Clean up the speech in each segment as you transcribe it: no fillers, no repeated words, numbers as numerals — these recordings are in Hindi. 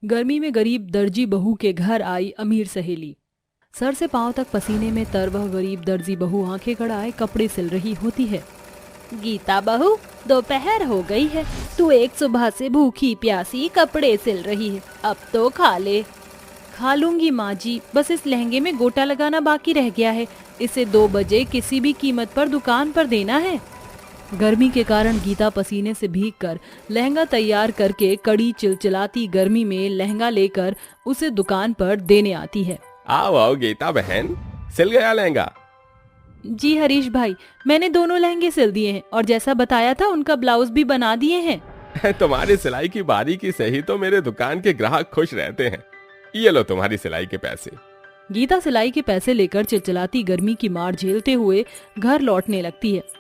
गर्मी में गरीब दर्जी बहू के घर आई अमीर सहेली। सर से पांव तक पसीने में तर वह गरीब दर्जी बहू आंखें गड़ाए कपड़े सिल रही होती है। गीता बहू, दोपहर हो गई है। तू एक सुबह से भूखी प्यासी कपड़े सिल रही है, अब तो खा ले। खा लूंगी माँ जी, बस इस लहंगे में गोटा लगाना बाकी रह गया है। इसे 2 बजे किसी भी कीमत पर दुकान पर देना है। गर्मी के कारण गीता पसीने से भीगकर लहंगा तैयार करके कड़ी चिलचिलाती गर्मी में लहंगा लेकर उसे दुकान पर देने आती है। आओ आओ गीता बहन, सिल गया लहंगा। जी हरीश भाई, मैंने दोनों लहंगे सिल दिए हैं और जैसा बताया था उनका ब्लाउज भी बना दिए हैं। तुम्हारी सिलाई की बारीकी से ही तो मेरे दुकान के ग्राहक खुश रहते हैं। ये लो तुम्हारी सिलाई के पैसे। गीता सिलाई के पैसे लेकर चिलचिलाती गर्मी की मार झेलते हुए घर लौटने लगती है।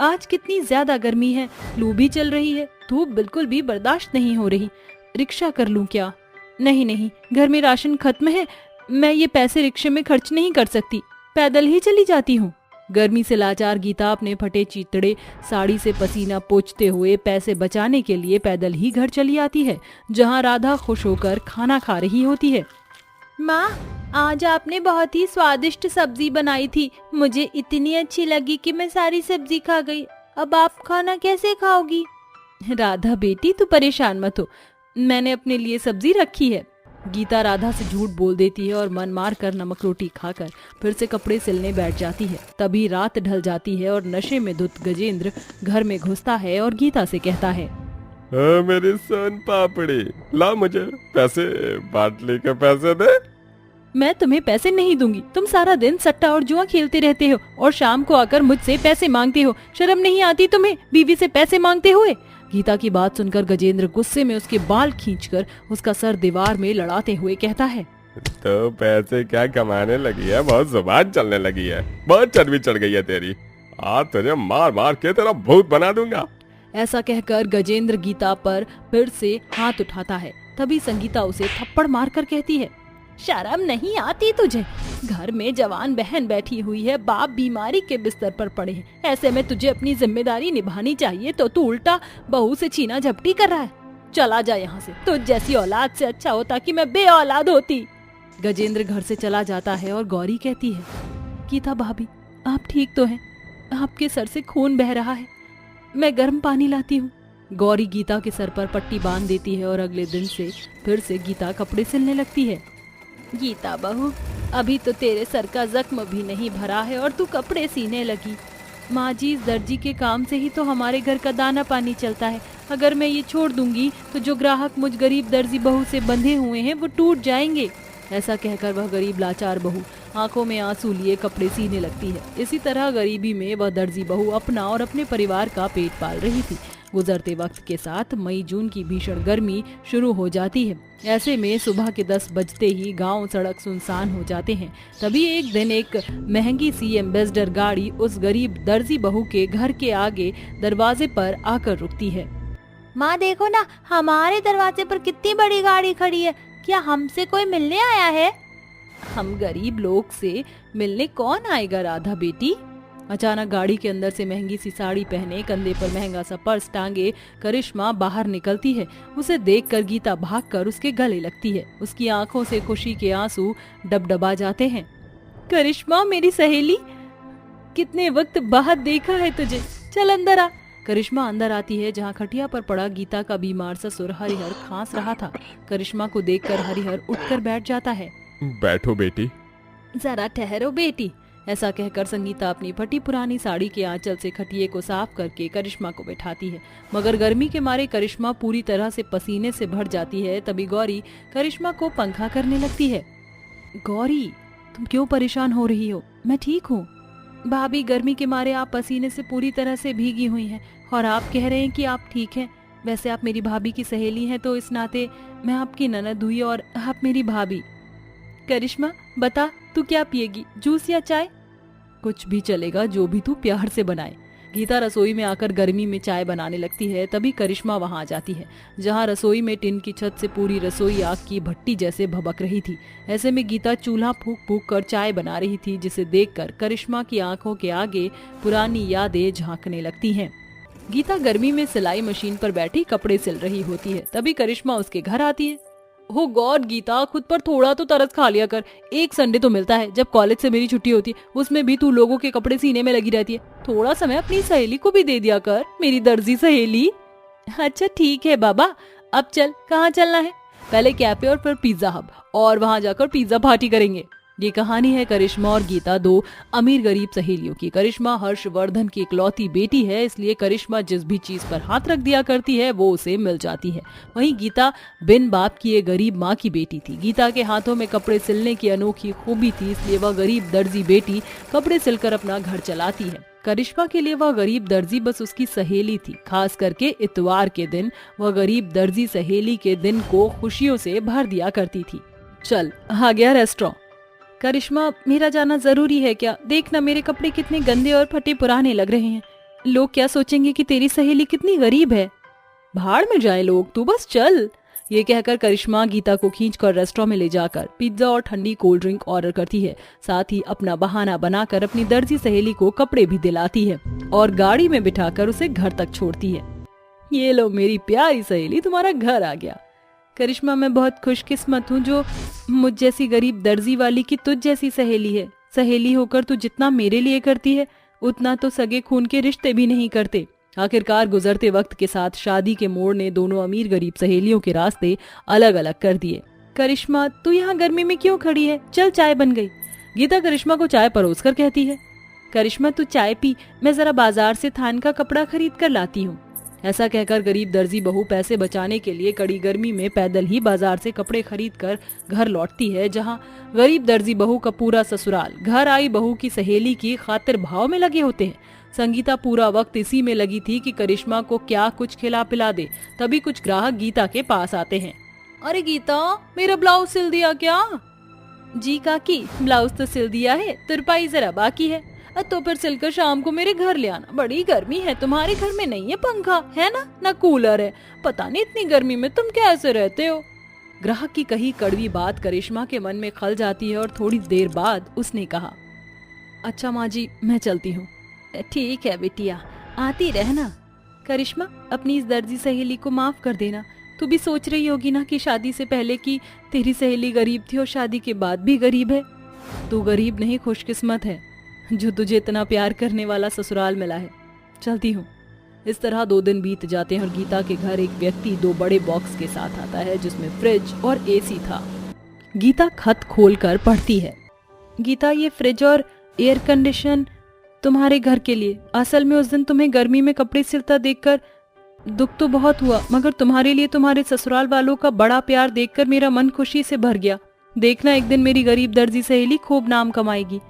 आज कितनी ज्यादा गर्मी है, लू भी चल रही है, धूप बिल्कुल भी बर्दाश्त नहीं हो रही। रिक्शा कर लूं क्या? नहीं नहीं, घर में राशन खत्म है, मैं ये पैसे रिक्शे में खर्च नहीं कर सकती, पैदल ही चली जाती हूँ। गर्मी से लाचार गीता अपने फटे चीतड़े साड़ी से पसीना पोंछते हुए पैसे बचाने के लिए पैदल ही घर चली आती है, जहाँ राधा खुश होकर खाना खा रही होती है। माँ, आज आपने बहुत ही स्वादिष्ट सब्जी बनाई थी, मुझे इतनी अच्छी लगी कि मैं सारी सब्जी खा गई। अब आप खाना कैसे खाओगी? राधा बेटी, तू परेशान मत हो, मैंने अपने लिए सब्जी रखी है। गीता राधा से झूठ बोल देती है और मन मार कर नमक रोटी खाकर फिर से कपड़े सिलने बैठ जाती है। तभी रात ढल जाती है और नशे में धुत गजेंद्र घर में घुसता है और गीता से कहता है, मेरी सोन पापड़ी, ला मुझे पैसे, बाटली के पैसे दे। मैं तुम्हें पैसे नहीं दूंगी, तुम सारा दिन सट्टा और जुआ खेलते रहते हो और शाम को आकर मुझसे पैसे मांगते हो। शर्म नहीं आती तुम्हें बीवी से पैसे मांगते हुए? गीता की बात सुनकर गजेंद्र गुस्से में उसके बाल खींचकर उसका सर दीवार में लड़ाते हुए कहता है, तो पैसे क्या कमाने लगी है, बहुत जुबान चलने लगी है, बहुत चर्बी चढ़ गई है तेरी। आज तुझे मार मार के तेरा भूत बना दूंगा। ऐसा कहकर गजेंद्र गीता पर फिर से हाथ उठाता है। तभी संगीता उसे थप्पड़ मारकर कहती है, शर्म नहीं आती तुझे? घर में जवान बहन बैठी हुई है, बाप बीमारी के बिस्तर पर पड़े हैं, ऐसे में तुझे अपनी जिम्मेदारी निभानी चाहिए तो तू उल्टा बहू से छीना झपटी कर रहा है। चला जा यहाँ से, तुझ जैसी औलाद से अच्छा होता कि मैं बे औलाद होती। गजेंद्र घर से चला जाता है और गौरी कहती है, गीता भाभी, आप ठीक तो हैं? आपके सर से खून बह रहा है, मैं गर्म पानी लाती हूँ। गौरी गीता के सर पर पट्टी बांध देती है और अगले दिन से फिर से गीता कपड़े सिलने लगती है। गीता बहू, अभी तो तेरे सर का जख्म भी नहीं भरा है और तू कपड़े सीने लगी। माँ जी, इस दर्जी के काम से ही तो हमारे घर का दाना पानी चलता है। अगर मैं ये छोड़ दूंगी तो जो ग्राहक मुझ गरीब दर्जी बहू से बंधे हुए हैं वो टूट जाएंगे। ऐसा कहकर वह गरीब लाचार बहू आंखों में आंसू लिए कपड़े सीने लगती है। इसी तरह गरीबी में वह दर्जी बहू अपना और अपने परिवार का पेट पाल रही थी। गुजरते वक्त के साथ मई जून की भीषण गर्मी शुरू हो जाती है। ऐसे में सुबह के 10 बजते ही गांव सड़क सुनसान हो जाते हैं। तभी एक दिन एक महंगी सी एम्बेसडर गाड़ी उस गरीब दर्जी बहू के घर के आगे दरवाजे पर आकर रुकती है। माँ देखो ना, हमारे दरवाजे पर कितनी बड़ी गाड़ी खड़ी है, क्या हमसे कोई मिलने आया है? हम गरीब लोग से मिलने कौन आएगा राधा बेटी? अचानक गाड़ी के अंदर से महंगी सी साड़ी पहने, कंधे पर महंगा सा पर्स टांगे करिश्मा बाहर निकलती है। उसे देखकर गीता भागकर उसके गले लगती है। उसकी आंखों से खुशी के आंसू डबडबा जाते हैं। करिश्मा मेरी सहेली, कितने वक्त बाद देखा है तुझे, चल अंदर आ। करिश्मा अंदर आती है, जहाँ खटिया पर पड़ा गीता का बीमार ससुर हरिहर खांस रहा था। करिश्मा को देखकर हरिहर उठकर बैठ जाता है। बैठो बेटी। जरा ठहरो बेटी। ऐसा कहकर संगीता अपनी फटी पुरानी साड़ी के आंचल से खटिये को साफ करके करिश्मा को बैठाती है, मगर गर्मी के मारे करिश्मा पूरी तरह से पसीने से भर जाती है। तभी गौरी करिश्मा को पंखा करने लगती है। गौरी, तुम क्यों परेशान हो रही हो? मैं ठीक हूँ। भाभी, गर्मी के मारे आप पसीने से पूरी तरह से भीगी हुई हैं और आप कह रहे हैं कि आप ठीक हैं। वैसे आप मेरी भाभी की सहेली हैं, तो इस नाते मैं आपकी ननद हुई और आप मेरी भाभी। करिश्मा बता, तू क्या पिएगी, जूस या चाय? कुछ भी चलेगा, जो भी तू प्यार से बनाए। गीता रसोई में आकर गर्मी में चाय बनाने लगती है। तभी करिश्मा वहां आ जाती है, जहां रसोई में टिन की छत से पूरी रसोई आग की भट्टी जैसे भभक रही थी। ऐसे में गीता चूल्हा फूंक फूंक कर चाय बना रही थी, जिसे देखकर करिश्मा की आंखों के आगे पुरानी यादें झांकने लगती हैं। गीता गर्मी में सिलाई मशीन पर बैठी कपड़े सिल रही होती है। तभी करिश्मा उसके घर आती है। हो गॉड गीता, खुद पर थोड़ा तो तरस खा लिया कर। एक संडे तो मिलता है जब कॉलेज से मेरी छुट्टी होती है, उसमें भी तू लोगों के कपड़े सीने में लगी रहती है। थोड़ा समय अपनी सहेली को भी दे दिया कर, मेरी दर्जी सहेली। अच्छा ठीक है बाबा, अब चल, कहाँ चलना है? पहले कैफे और फिर पिज्जा हब, और वहाँ जाकर पिज्जा पार्टी करेंगे। ये कहानी है करिश्मा और गीता, दो अमीर गरीब सहेलियों की। करिश्मा हर्षवर्धन की इकलौती बेटी है, इसलिए करिश्मा जिस भी चीज पर हाथ रख दिया करती है वो उसे मिल जाती है। वहीं गीता बिन बाप की एक गरीब माँ की बेटी थी। गीता के हाथों में कपड़े सिलने की अनोखी खूबी थी, इसलिए वह गरीब दर्जी बेटी कपड़े सिलकर अपना घर चलाती है। करिश्मा के लिए वह गरीब दर्जी बस उसकी सहेली थी। खास करके इतवार के दिन वह गरीब दर्जी सहेली के दिन को खुशियों से भर दिया करती थी। चल आ गया रेस्टोरेंट। करिश्मा, मेरा जाना जरूरी है क्या? देखना मेरे कपड़े कितने गंदे और फटे पुराने लग रहे हैं। लोग क्या सोचेंगे कि तेरी सहेली कितनी गरीब है। भाड़ में जाए लोग, तू बस चल। ये कहकर करिश्मा गीता को खींचकर रेस्टोरेंट में ले जाकर पिज्जा और ठंडी कोल्ड ड्रिंक ऑर्डर करती है। साथ ही अपना बहाना बनाकर अपनी दर्जी सहेली को कपड़े भी दिलाती है और गाड़ी में बिठाकर उसे घर तक छोड़ती है। ये लो मेरी प्यारी सहेली, तुम्हारा घर आ गया। करिश्मा, मैं बहुत खुशकिस्मत हूँ जो मुझ जैसी गरीब दर्जी वाली की तुझ जैसी सहेली है। सहेली होकर तू जितना मेरे लिए करती है उतना तो सगे खून के रिश्ते भी नहीं करते। आखिरकार गुजरते वक्त के साथ शादी के मोड़ ने दोनों अमीर गरीब सहेलियों के रास्ते अलग अलग कर दिए। करिश्मा, तू यहाँ गर्मी में क्यों खड़ी है? चल, चाय बन गई। गीता करिश्मा को चाय परोस कर कहती है। करिश्मा, तू चाय पी, मैं जरा बाजार से थान का कपड़ा खरीद कर लाती हूँ। ऐसा कहकर गरीब दर्जी बहू पैसे बचाने के लिए कड़ी गर्मी में पैदल ही बाजार से कपड़े खरीद कर घर लौटती है, जहां गरीब दर्जी बहू का पूरा ससुराल घर आई बहू की सहेली की खातिर भाव में लगे होते हैं। संगीता पूरा वक्त इसी में लगी थी कि करिश्मा को क्या कुछ खिला पिला दे। तभी कुछ ग्राहक गीता के पास आते हैं। अरे गीता, मेरा ब्लाउज सिल दिया क्या? जी काकी, ब्लाउज तो सिल दिया है, तुरपाई जरा बाकी है। तो फिर सिलकर शाम को मेरे घर ले आना। बड़ी गर्मी है, तुम्हारे घर में नहीं है पंखा है ना कूलर है। पता नहीं इतनी गर्मी में तुम कैसे रहते हो। ग्राहक की कही कड़वी बात करिश्मा के मन में खल जाती है और थोड़ी देर बाद उसने कहा, अच्छा माँ जी, मैं चलती हूँ। ठीक है बिटिया, आती रहना। करिश्मा, अपनी इस दर्जी सहेली को माफ कर देना। तू भी सोच रही होगी ना कि शादी से पहले की तेरी सहेली गरीब थी और शादी के बाद भी गरीब है। तू गरीब नहीं, खुशकिस्मत है जो तुझे इतना प्यार करने वाला ससुराल मिला है। चलती हूँ। इस तरह 2 दिन बीत जाते हैं और गीता के घर एक व्यक्ति 2 बड़े बॉक्स के साथ आता है जिसमें फ्रिज और एसी था। गीता खत खोलकर पढ़ती है। गीता, ये फ्रिज और एयर कंडीशन तुम्हारे घर के लिए। असल में उस दिन तुम्हें गर्मी में कपड़े सिलता देखकर दुख तो बहुत हुआ, मगर तुम्हारे लिए तुम्हारे ससुराल वालों का बड़ा प्यार देखकर मेरा मन खुशी से भर गया। देखना, एक दिन मेरी गरीब दर्जी सहेली खूब नाम कमाएगी।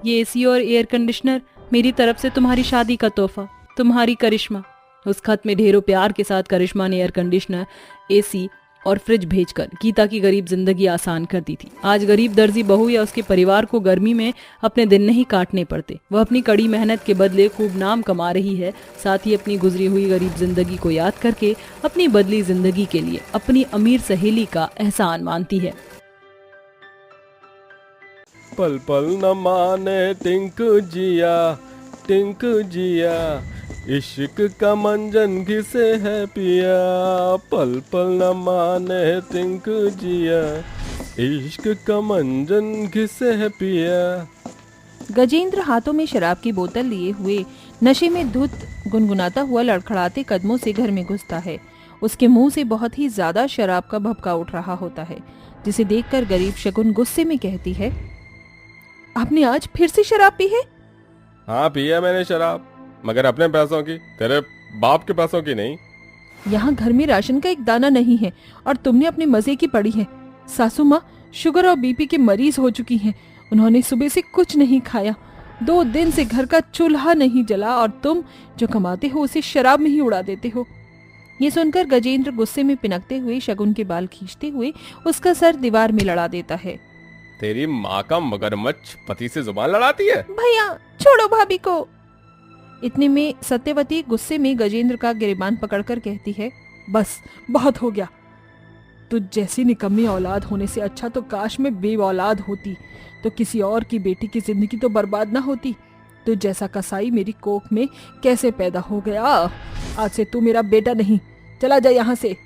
ये एसी और एयर कंडीशनर मेरी तरफ से तुम्हारी शादी का तोहफा, तुम्हारी करिश्मा। उस खत में ढेरों प्यार के साथ करिश्मा ने एयर कंडीशनर, एसी और फ्रिज भेजकर गीता की गरीब जिंदगी आसान कर दी थी। आज गरीब दर्जी बहू या उसके परिवार को गर्मी में अपने दिन नहीं काटने पड़ते। वह अपनी कड़ी मेहनत के बदले खूब नाम कमा रही है। साथ ही अपनी गुजरी हुई गरीब जिंदगी को याद करके अपनी बदली जिंदगी के लिए अपनी अमीर सहेली का एहसान मानती है। पल पल न माने टिंकू जिया, इश्क का मंजन घिसे है पिया। पल पल न माने टिंकू जिया, इश्क का मंजन घिसे है पिया। गजेंद्र हाथों में शराब की बोतल लिए हुए नशे में धुत गुनगुनाता हुआ लड़खड़ाते कदमों से घर में घुसता है। उसके मुंह से बहुत ही ज्यादा शराब का भभका उठ रहा होता है, जिसे देखकर गरीब शगुन गुस्से में कहती है, आपने आज फिर से शराब पी है? हाँ, पी है मैंने शराब, मगर अपने पैसों की, तेरे बाप के पैसों की नहीं। यहाँ घर में राशन का एक दाना नहीं है और तुमने अपने मजे की पड़ी है। सासू माँ शुगर और बीपी के मरीज हो चुकी हैं। उन्होंने सुबह से कुछ नहीं खाया। 2 दिन से घर का चूल्हा नहीं जला और तुम जो कमाते हो उसे शराब में ही उड़ा देते हो। ये सुनकर गजेंद्र गुस्से में पिनकते हुए शगुन के बाल खींचते हुए उसका सर दीवार में लड़ा देता है। तेरी माँ का मगरमच्छ पति से जुबान लड़ाती है। भैया छोड़ो भाभी को। इतने में सत्यवती गुस्से में गजेंद्र का गिरेबान पकड़कर कहती है, बस बहुत हो गया। तुझ जैसी निकम्मी औलाद होने से अच्छा तो काश मैं बे औलाद होती, तो किसी और की बेटी की जिंदगी तो बर्बाद ना होती। तुझ जैसा कसाई मेरी कोख में कैसे पैदा हो गया? आज से तू मेरा बेटा नहीं, चला जा यहाँ से।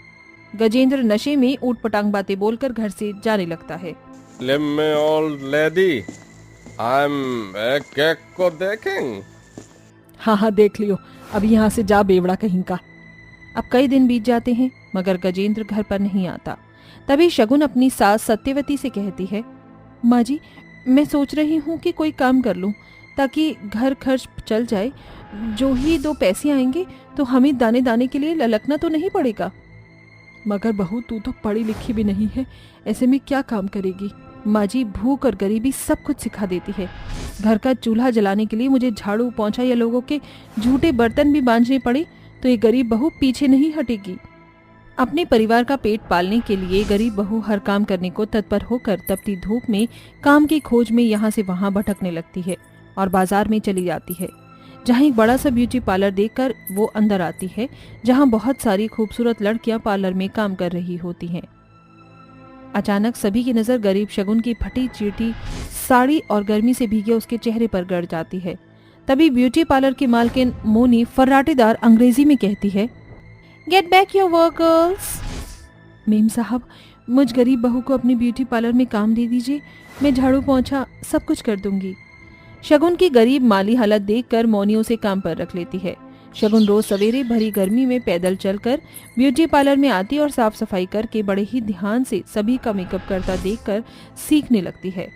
गजेंद्र नशे में ऊटपटांग बातें बोलकर घर से जाने लगता है। लिव में ओल्ड लेडी, आई एम एक केक को देखें। हाँ हाँ देख लियो, अब यहाँ से जा बेवड़ा कहीं का। अब कई दिन बीत जाते हैं मगर गजेंद्र घर पर नहीं आता। तभी शगुन अपनी सास सत्यवती से कहती है, माँ जी मैं सोच रही हूँ कि कोई काम कर लूँ ताकि घर खर्च चल जाए। जो ही 2 पैसे आएंगे तो हमें दाने दाने के लिए ललकना तो नहीं पड़ेगा। मगर बहू तू तो पढ़ी लिखी भी नहीं है, ऐसे में क्या काम करेगी। माँ जी भूख और गरीबी सब कुछ सिखा देती है। घर का चूल्हा जलाने के लिए मुझे झाड़ू पोंछा या लोगों के झूठे बर्तन भी बांझने पड़े तो ये गरीब बहू पीछे नहीं हटेगी। अपने परिवार का पेट पालने के लिए गरीब बहू हर काम करने को तत्पर होकर तपती धूप में काम की खोज में यहाँ से वहाँ भटकने लगती है और बाजार में चली जाती है, जहाँ एक बड़ा सा ब्यूटी पार्लर देखकर वो अंदर आती है, जहाँ बहुत सारी खूबसूरत लड़कियां पार्लर में काम कर रही होती हैं। अचानक सभी की नजर गरीब शगुन की फटी चीटी साड़ी और गर्मी से भीगे उसके चेहरे पर गड़ जाती है। तभी ब्यूटी पार्लर की मालकिन मोनी फर्राटेदार अंग्रेजी में कहती है, get back your work girls. Ma'am साहब मुझ गरीब बहू को अपनी ब्यूटी पार्लर में काम दे दीजिए, मैं झाड़ू पोंछा सब कुछ कर दूंगी। शगुन की गरीब माली हालत देखकर मौनी उसे काम पर रख लेती है। शगुन रोज सवेरे भरी गर्मी में पैदल चलकर ब्यूटी पार्लर में आती और साफ सफाई करके बड़े ही ध्यान से सभी का मेकअप करता देखकर सीखने लगती है।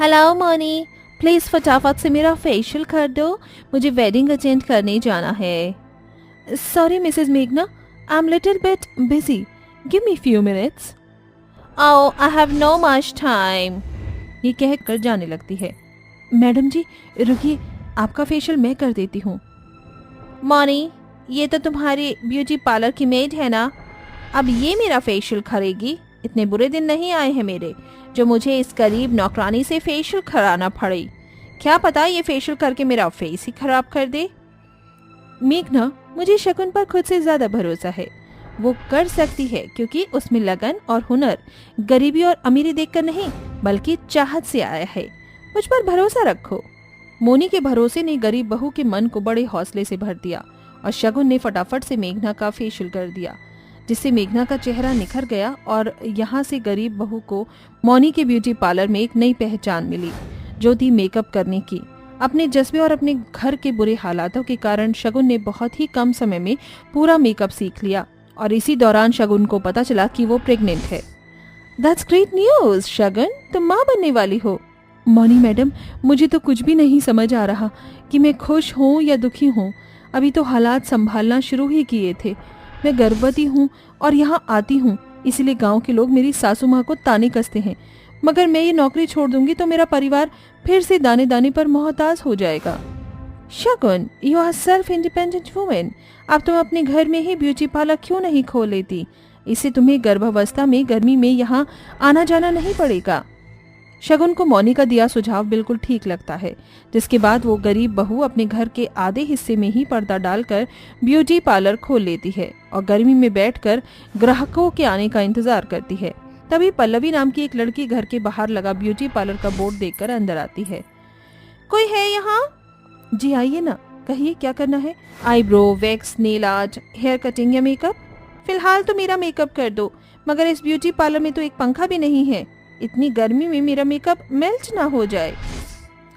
हेलो मौनी, प्लीज फटाफट से मेरा फेशियल कर दो, मुझे वेडिंग अटेंड करने जाना है। सॉरी मिसेस मेघना, I am little bit busy, give me few minutes. Oh I have no much time, ये कहकर जाने लगती है। मैडम जी रुकिए, आपका फेशियल मैं कर देती हूँ। मौनी ये तो तुम्हारी ब्यूटी पार्लर की मेड है ना, अब ये मेरा फेशियल करेगी। इतने बुरे दिन नहीं आए हैं मेरे जो मुझे इस गरीब नौकरानी से फेशियल कराना पड़े। क्या पता ये फेशियल करके मेरा फेस ही खराब कर दे। मेघना मुझे शगुन पर खुद से ज्यादा भरोसा है, वो कर सकती है क्योंकि उसमें लगन और हुनर गरीबी और अमीरी देखकर नहीं बल्कि चाहत से आया है। मुझ पर भरोसा रखो। मोनी के भरोसे ने गरीब बहू के मन को बड़े हौसले से भर दिया और शगुन ने फटाफट से मेघना का फेशियल कर दिया, जिससे मेघना का चेहरा निखर गया और यहाँ से गरीब बहू को मौनी के ब्यूटी पार्लर में एक नई पहचान मिली, जो थी मेकअप करने की। अपने जज्बे और अपने घर के बुरे हालातों के कारण शगुन ने बहुत ही कम समय में पूरा मेकअप सीख लिया और इसी दौरान शगुन को पता चला कि वो प्रेग्नेंट है। दैट्स ग्रेट न्यूज शगुन, तुम माँ बनने वाली हो। मौनी मैडम मुझे तो कुछ भी नहीं समझ आ रहा कि मैं खुश हूँ या दुखी हूँ। अभी तो हालात संभालना शुरू ही किए थे। मैं गर्भवती हूँ और यहाँ आती हूँ, इसलिए गांव के लोग मेरी सासू माँ को ताने कसते हैं। मगर मैं ये नौकरी छोड़ दूंगी तो मेरा परिवार फिर से दाने दाने पर मोहताज हो जाएगा। Shagun you are self independent women, अब तुम अपने घर में ही ब्यूटी पार्लर क्यों नहीं खोल लेती? इससे तुम्हें गर्भावस्था में गर्मी में यहाँ आना जाना नहीं पड़ेगा। शगुन को मौनी का दिया सुझाव बिल्कुल ठीक लगता है, जिसके बाद वो गरीब बहू अपने घर के आधे हिस्से में ही पर्दा डालकर ब्यूटी पार्लर खोल लेती है और गर्मी में बैठकर ग्राहकों के आने का इंतजार करती है। तभी पल्लवी नाम की एक लड़की घर के बाहर लगा ब्यूटी पार्लर का बोर्ड देखकर अंदर आती है। कोई है यहाँ? जी आइए ना, कहिए क्या करना है? Eyebrow, wax, nail art, hair cutting या मेकअप? फिलहाल तो मेरा मेकअप कर दो, मगर इस ब्यूटी पार्लर में तो एक पंखा भी नहीं है, इतनी गर्मी में मेरा मेकअप मेल्ट ना हो जाए।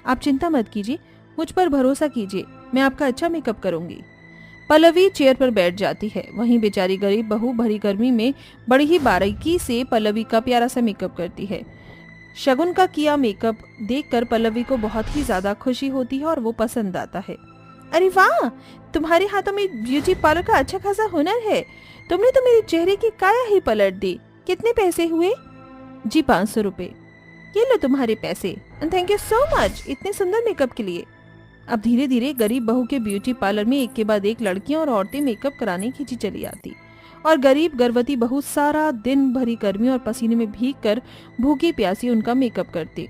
आप चिंता मत कीजिए, मुझ पर भरोसा कीजिए, मैं आपका अच्छा मेकअप करूंगी। पल्लवी चेयर पर बैठ जाती है। वहीं बेचारी गरीब बहू भरी गर्मी में बड़ी ही बारीकी से पल्लवी का प्यारा सा मेकअप करती है। शगुन का किया मेकअप देखकर पल्लवी को बहुत ही ज्यादा खुशी होती है और वो पसंद आता है। अरे वाह, तुम्हारे हाथों में ब्यूटी पार्लर का अच्छा खासा हुनर है, तुमने तो मेरे चेहरे की काया ही पलट दी। कितने पैसे हुए? जी 500 रुपए। ये लो तुम्हारे पैसे and thank you so much इतने सुंदर मेकअप के लिए। अब धीरे धीरे गरीब बहू के ब्यूटी पार्लर में एक के बाद एक लड़कियां और औरतें मेकअप कराने खींची चली आती और गरीब गर्भवती बहू सारा दिन भरी गर्मी और पसीने में भीगकर भूखी प्यासी उनका मेकअप करती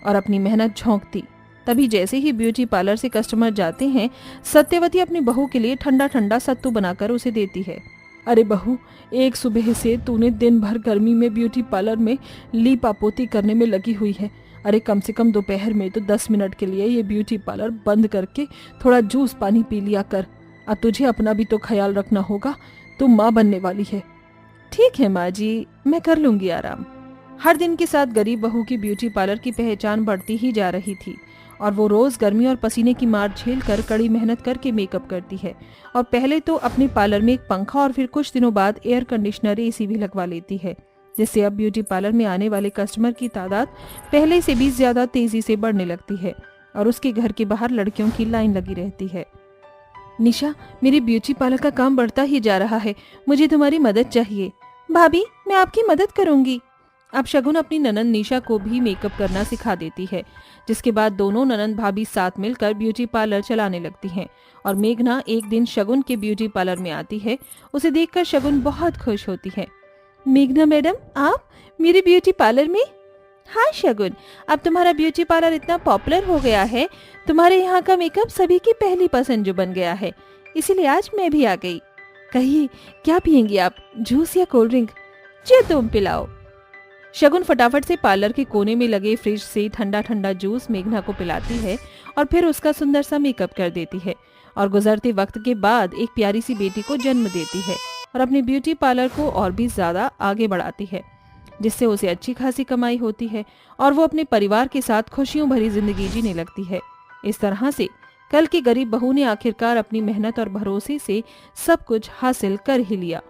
और अपनी मेहनत झोंकती। तभी जैसे ही ब्यूटी पार्लर से कस्टमर जाते हैं, सत्यवती अपनी बहू के लिए ठंडा ठंडा सत्तू बनाकर उसे देती है। अरे बहू, एक सुबह से तूने दिन भर गर्मी में ब्यूटी पार्लर में लीपापोती करने में लगी हुई है। अरे कम से कम दोपहर में तो 10 मिनट के लिए ये ब्यूटी पार्लर बंद करके थोड़ा जूस पानी पी लिया कर। अब तुझे अपना भी तो ख्याल रखना होगा, तू माँ बनने वाली है। ठीक है माँ जी, मैं कर लूंगी आराम। हर दिन के साथ गरीब बहू की ब्यूटी पार्लर की पहचान बढ़ती ही जा रही थी और वो रोज गर्मी और पसीने की मार झेल कर कड़ी मेहनत करके मेकअप करती है और पहले तो अपने पार्लर में एक पंखा और फिर कुछ दिनों बाद एयर कंडीशनर एसी भी लगवा लेती है, जिससे अब ब्यूटी पार्लर में आने वाले कस्टमर की तादाद पहले से भी ज्यादा तेजी से बढ़ने लगती है और उसके घर के बाहर लड़कियों की लाइन लगी रहती है। निशा, मेरी ब्यूटी पार्लर का काम बढ़ता ही जा रहा है, मुझे तुम्हारी मदद चाहिए। भाभी, मैं आपकी मदद करूंगी। अब शगुन अपनी ननंद निशा को भी मेकअप करना सिखा देती है, जिसके बाद दोनों ननंद भाभी साथ मिलकर ब्यूटी पार्लर चलाने लगती हैं और मेघना एक दिन शगुन के ब्यूटी पार्लर में आती है। उसे देखकर शगुन बहुत खुश होती है। मेघना मैडम, आप मेरे ब्यूटी पार्लर में? हाँ शगुन, अब तुम्हारा ब्यूटी पार्लर इतना पॉपुलर हो गया है, तुम्हारे यहाँ का मेकअप सभी की पहली पसंद जो बन गया है, इसीलिए आज मैं भी आ गई। कहिए, क्या पियेंगी आप, जूस या कोल्ड ड्रिंक? जो तुम पिलाओ। शगुन फटाफट से पार्लर के कोने में लगे फ्रिज से ठंडा ठंडा जूस मेघना को पिलाती है और फिर उसका सुंदर सा मेकअप कर देती है और गुजरते वक्त के बाद एक प्यारी सी बेटी को जन्म देती है और अपने ब्यूटी पार्लर को और भी ज्यादा आगे बढ़ाती है, जिससे उसे अच्छी खासी कमाई होती है और वो अपने परिवार के साथ खुशियों भरी जिंदगी जीने लगती है। इस तरह से कल की गरीब बहू ने आखिरकार अपनी मेहनत और भरोसे से सब कुछ हासिल कर ही लिया।